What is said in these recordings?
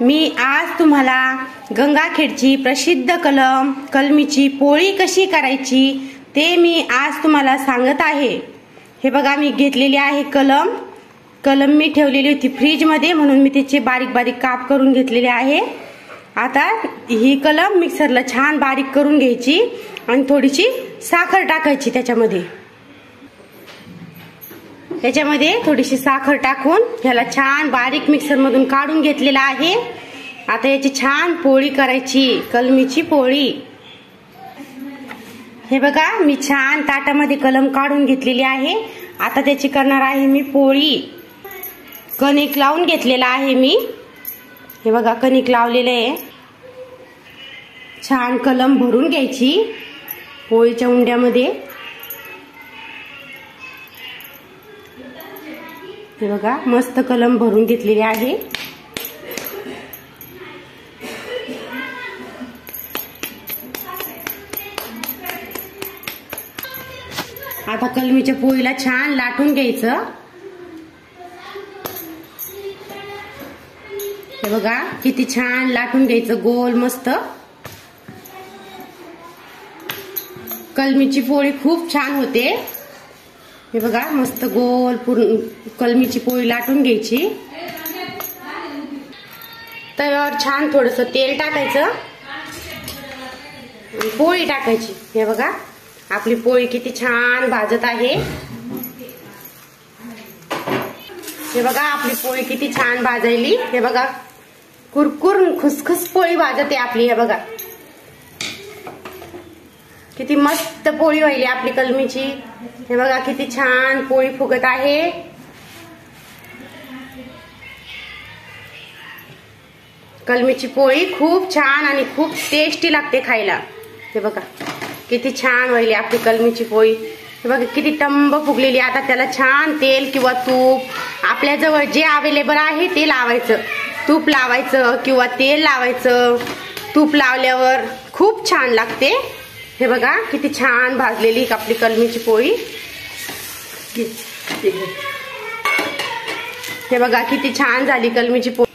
मी आज तुम्हाला गंगाखेडची प्रसिद्ध कलमीची पोळी कशी करायची ते मी आज तुम्हाला सांगत आहे। हे बघा, मी घेतलेली आहे कलम मी ठेवलेली होती फ्रीज मध्ये, म्हणून मी त्याचे बारीक बारीक काप करून घेतलेले आहे। आता ही कलम मिक्सरला छान बारीक करून घ्यायची आणि थोडीशी साखर टाकायची त्याच्यामध्ये थोडीशी साखर टाकून ह्याला छान बारीक मिक्सर मधून काढून घेतलेला आहे। आता याची छान पोळी करायची, कलमीची पोळी। हे बघा, मी छान ताटामध्ये कलम काढून घेतलेली आहे। आता त्याची करणार आहे मी पोळी। कणिक लावून घेतलेला आहे मी। हे बघा, कणिक लावलेले आहे। छान कलम भरून घ्यायची पोळीच्या उंड्यामध्ये। हे बघा, मस्त कलम भरून घेतलेली आहे। आता कलमीच्या पोळीला छान लाटून घ्यायचं। हे बघा, किती छान लाटून घ्यायचं गोल मस्त। कलमीची पोळी खूप छान होते। हे बघा, मस्त गोल पूर्ण कलमीची पोळी लाटून घ्यायची। तव्यावर छान थोडस तेल टाकायचं, पोळी टाकायची। हे बघा, आपली पोळी किती छान भाजत आहे। हे बघा, आपली पोळी किती छान भाजायली। हे बघा, कुरकुर खुसखुस पोळी भाजते आपली। हे बघा, किती मस्त पोळी व्हायली आपली कलमीची। हे बघा, किती छान पोळी फुगत आहे। कलमीची पोळी खूप छान आणि खूप टेस्टी लागते खायला। हे बघा, किती छान व्हायली आपली कलमीची पोळी। हे बघा, किती टंब फुगलेली। आता त्याला छान तेल किंवा तूप आपल्याजवळ जे अवेलेबल आहे ते लावायचं। तूप लावायचं किंवा तेल लावायचं। तूप लावल्यावर खूप छान लागते। हे बघा, किती छान भाजलेली आपली कलमीची पोळी। हे बघा, किती छान झाली कलमीची पोळी।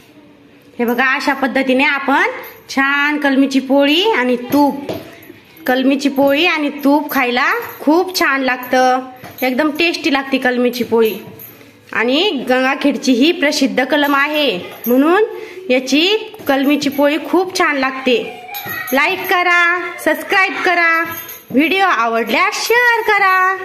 हे बघा, अशा पद्धतीने आपण छान कलमीची पोळी आणि तूप, कलमीची पोळी आणि तूप खायला खूप छान लागतं। एकदम टेस्टी लागते कलमीची पोळी। आणि गंगाखेडची ही प्रसिद्ध कलम आहे, म्हणून याची कलमीची पोळी खूप छान लागते। लाईक करा, सबस्क्राईब करा, व्हिडिओ आवडल्यास शेअर करा।